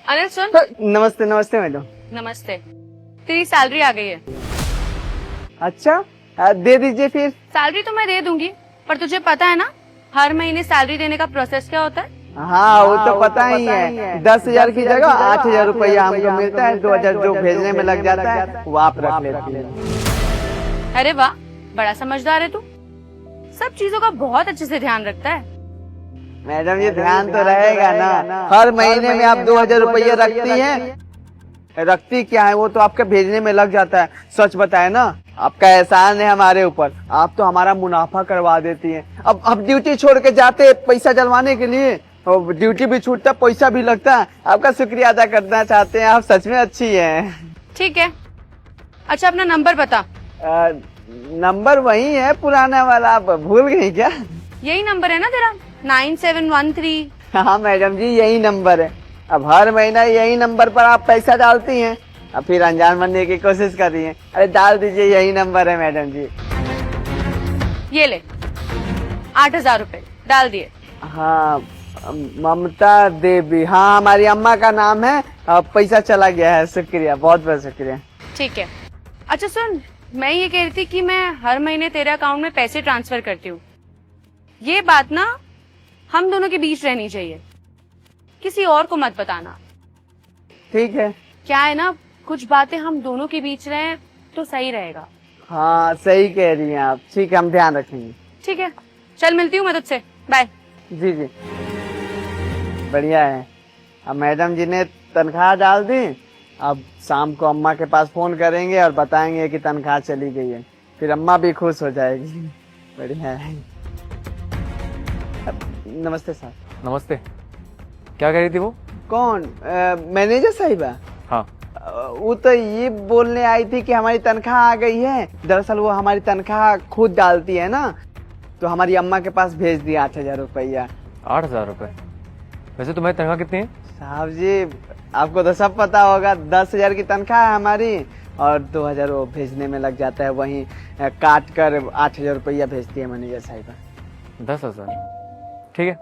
अनिल सुन। नमस्ते नमस्ते मैडम। नमस्ते। तेरी सैलरी आ गई है। अच्छा दे दीजिए फिर। सैलरी तो मैं दे दूंगी, पर तुझे पता है ना हर महीने सैलरी देने का प्रोसेस क्या होता है? हाँ वो तो पता ही है। 10,000 की जगह 8,000 रुपया हमको मिलता है। 2,000 जो भेजने में लग जाता है वो आप रख लेती है। अरे वाह, बड़ा समझदार है तू। सब चीजों का बहुत अच्छे से ध्यान रखता है। मैडम ये ध्यान तो रहेगा ना। हर महीने में आप 2,000 रुपया रखती हैं। रखती क्या है, वो तो आपके भेजने में लग जाता है। सच बताए ना, आपका एहसान है हमारे ऊपर। आप तो हमारा मुनाफा करवा देती हैं। अब ड्यूटी छोड़ के जाते पैसा जलवाने के लिए, और ड्यूटी भी छूटता पैसा भी लगता है। आपका शुक्रिया अदा करना चाहते हैं। आप सच में अच्छी हैं। ठीक है, अच्छा अपना नंबर बता। नंबर वही है पुराना वाला, आप भूल गई क्या? यही नंबर है ना तेरा, 9713? हाँ मैडम जी यही नंबर है। अब हर महीना यही नंबर पर आप पैसा डालती हैं, अब फिर अनजान बनने की कोशिश कर रही हैं। अरे डाल दीजिए, यही नंबर है मैडम जी। ये ले 8,000 रुपए डाल दिए। हाँ ममता देवी, हाँ हमारी अम्मा का नाम है। अब पैसा चला गया है। शुक्रिया, बहुत बहुत शुक्रिया। ठीक है। अच्छा सुन, मैं ये कह रही थी कि मैं हर महीने तेरे अकाउंट में पैसे ट्रांसफर करती हूँ। ये बात ना हम दोनों के बीच रहनी चाहिए, किसी और को मत बताना। ठीक है। क्या है ना, कुछ बातें हम दोनों के बीच रहे तो सही रहेगा। हाँ सही कह रही हैं आप। ठीक है, हम ध्यान रखेंगे। ठीक है, चल मिलती हूँ मैं तुझसे। बाय। जी जी बढ़िया है। अब मैडम जी ने तनख्वाह डाल दी। अब शाम को अम्मा के पास फोन करेंगे और बताएंगे कि तनख्वाह चली गई है। फिर अम्मा भी खुश हो जाएगी। बढ़िया है। नमस्ते सर। नमस्ते। क्या कह रही थी वो? कौन? मैनेजर साहिबा? हाँ। वो तो ये बोलने आई थी कि हमारी तनख्वाह आ गई है। दरअसल वो हमारी तनख्वाह खुद डालती है ना, तो हमारी अम्मा के पास भेज दिया 8,000 रुपया। 8,000 रुपए? वैसे तुम्हारी तनख्वाह कितनी है? साहब जी आपको तो सब पता होगा। 10,000 की तनख्वाह है हमारी, और 2,000 वो भेजने में लग जाता है। वहीं काट कर 8,000 रुपया भेजती है मैनेजर साहिबा। 10,000? ठीक है।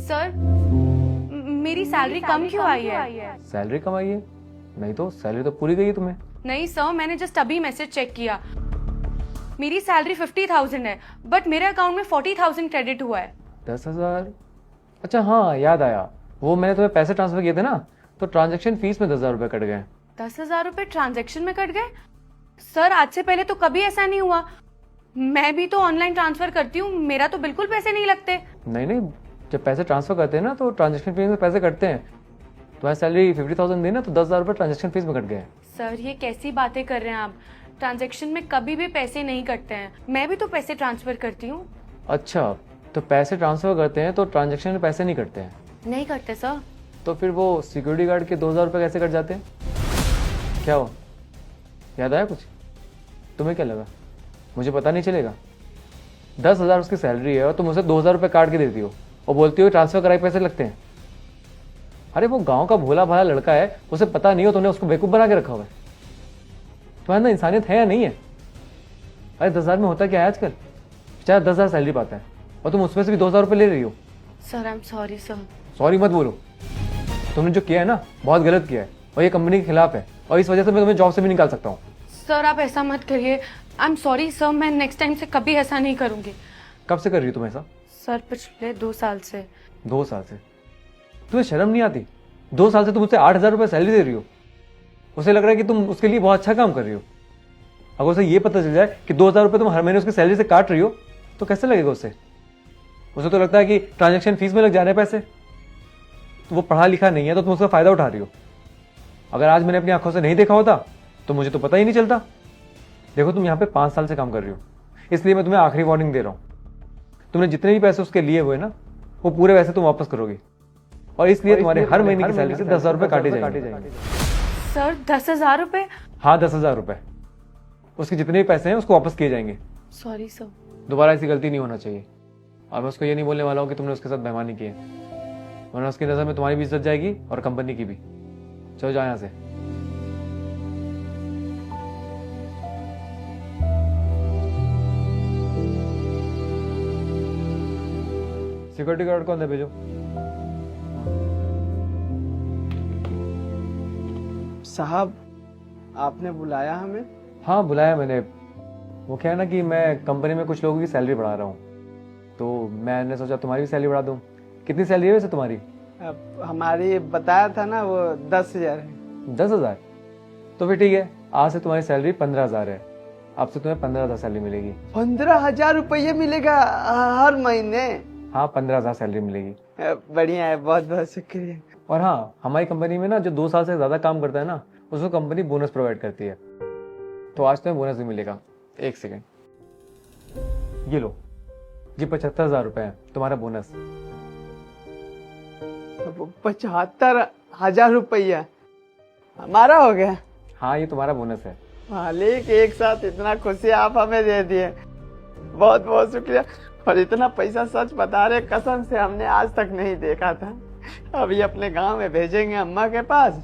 सर मेरी सैलरी कम क्यों आई है? सैलरी कम आई है? नहीं तो सैलरी तो पूरी गई है तुम्हें। नहीं सर, मैंने जस्ट अभी मैसेज चेक किया। मेरी सैलरी 50,000 है, बट मेरे अकाउंट में 40,000 क्रेडिट हुआ है। 10,000? अच्छा हाँ याद आया, वो मैंने तुम्हें पैसे ट्रांसफर किए थे ना, तो ट्रांजैक्शन फीस में 10,000 रुपए कट गए। 10,000 रुपए ट्रांजैक्शन में कट गए? सर आज से पहले तो कभी ऐसा नहीं हुआ। मैं भी तो ऑनलाइन ट्रांसफर करती हूँ, मेरा तो बिल्कुल पैसे नहीं लगते। नहीं नहीं, जब पैसे ट्रांसफर करते हैं ना तो ट्रांजेक्शन फीस में पैसे कटते हैं। तुम्हारी सैलरी 50,000 दी ना, तो 10,000 रुपए ट्रांजेक्शन फीस में कट गए। सर ये कैसी बातें कर रहे हैं आप? ट्रांजैक्शन में कभी भी पैसे नहीं कटते हैं, मैं भी तो पैसे ट्रांसफर करती हूँ। अच्छा, तो पैसे ट्रांसफर करते हैं तो ट्रांजैक्शन में पैसे नहीं कटते हैं? नहीं करते सर। तो फिर वो सिक्योरिटी गार्ड के 2,000 रुपये कैसे कट जाते हैं? क्या हुआ, याद आया कुछ? तुम्हें क्या लगा मुझे पता नहीं चलेगा? 10,000 उसकी सैलरी है और तुम उसे 2,000 रुपये काट के देती हो और बोलती हो ट्रांसफर कराए पैसे लगते हैं। अरे वो गांव का भोला भाला लड़का है, उसे पता नहीं हो, तुमने उसको बेवकूफ बना के रखा हुआ है। तुम्हारे ना इंसानियत है या नहीं है? अरे 10,000 में होता क्या है आजकल? बेचारा 10,000 सैलरी पाता है और तुम उसमें से भी 2,000 रुपये ले रही हो। Sir I am sorry sir. Sorry मत बोलो, तुमने जो किया है ना बहुत गलत किया है और ये कंपनी के खिलाफ है, और इस वजह से मैं तुम्हें जॉब से भी निकाल सकता हूँ। सर आप ऐसा मत करिए, आई एम सॉरी सर, मैं नेक्स्ट टाइम से कभी ऐसा नहीं करूंगी। कब से कर रही हो तुम ऐसा? सर पिछले 2 साल से। 2 साल से? तुम्हें शर्म नहीं आती? 2 साल से तुम उससे 8,000 रुपये सैलरी दे रही हो, उसे लग रहा है कि तुम उसके लिए बहुत अच्छा काम कर रही हो। अगर उसे ये पता चल जाए कि 2,000 रुपये तुम हर महीने उसकी सैलरी से काट रही हो तो कैसे लगेगा उसे? उसे तो लगता है कि ट्रांजैक्शन फीस में लग जा रहे हैं पैसे। तो वो पढ़ा लिखा नहीं है तो तुम उसका फायदा उठा रही हो। अगर आज मैंने अपनी आंखों से नहीं देखा होता तो मुझे तो पता ही नहीं चलता। देखो तुम यहाँ पे 5 साल से काम कर रही हो, इसलिए मैं तुम्हें आखिरी वार्निंग दे रहा हूँ। तुमने जितने भी पैसे उसके लिए हुए ना, वो पूरे पैसे तुम वापस करोगी, और इसलिए तुम्हारे हर महीने की सैलरी से 10,000 रुपये काटे जाएंगे। सर 10,000 रुपए? हाँ 10,000 रुपये। उसके जितने भी पैसे हैं उसको वापस किए जाएंगे। Sorry sir. दोबारा ऐसी गलती नहीं होना चाहिए। और मैं उसको ये नहीं बोलने वाला हूँ कि तुमने उसके साथ बेईमानी की है, वरना उसकी नज़र में तुम्हारी भी इज्जत जाएगी और कंपनी की भी। चलो जाओ यहाँ से। सिक्योरिटी गार्ड को अंदर भेजो। साहब, आपने बुलाया हमें? हाँ बुलाया मैंने। वो क्या है ना कि मैं कंपनी में कुछ लोगों की सैलरी बढ़ा रहा हूँ, तो मैंने सोचा तुम्हारी भी सैलरी बढ़ा दूँ। कितनी सैलरी है वैसे तुम्हारी? अब हमारी बताया था ना, वो 10,000 है। 10,000? तो फिर ठीक है, आज से तुम्हारी सैलरी 15,000 है। अब से तुम्हें 15,000 सैलरी मिलेगी। 15,000 रुपये मिलेगा हर महीने? हाँ 15,000 सैलरी मिलेगी। बढ़िया है, बहुत बहुत शुक्रिया। और हाँ, हमारी कंपनी में ना जो 2 साल से ज्यादा काम करता है ना, उसको कंपनी बोनस प्रोवाइड करती है। तो आज तुम्हें बोनस भी मिलेगा। एक सेकेंड, ये लो, ये 75,000 रुपए है तुम्हारा बोनस। 75,000 रुपया हमारा हो गया? हाँ ये तुम्हारा बोनस है। मालिक, एक साथ इतना खुशी आप हमें दे दिए, बहुत बहुत शुक्रिया। और इतना पैसा सच बता रहे, कसम से हमने आज तक नहीं देखा था। अभी अपने गांव में भेजेंगे अम्मा के पास,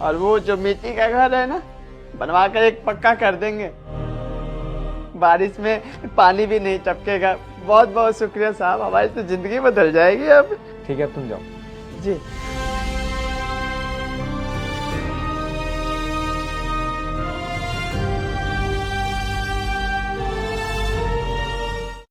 और वो जो मिट्टी का घर है ना, बनवा कर एक पक्का कर देंगे। बारिश में पानी भी नहीं टपकेगा। बहुत बहुत शुक्रिया साहब, हमारी तो जिंदगी बदल जाएगी अब। ठीक है, अब तुम जाओ। जी।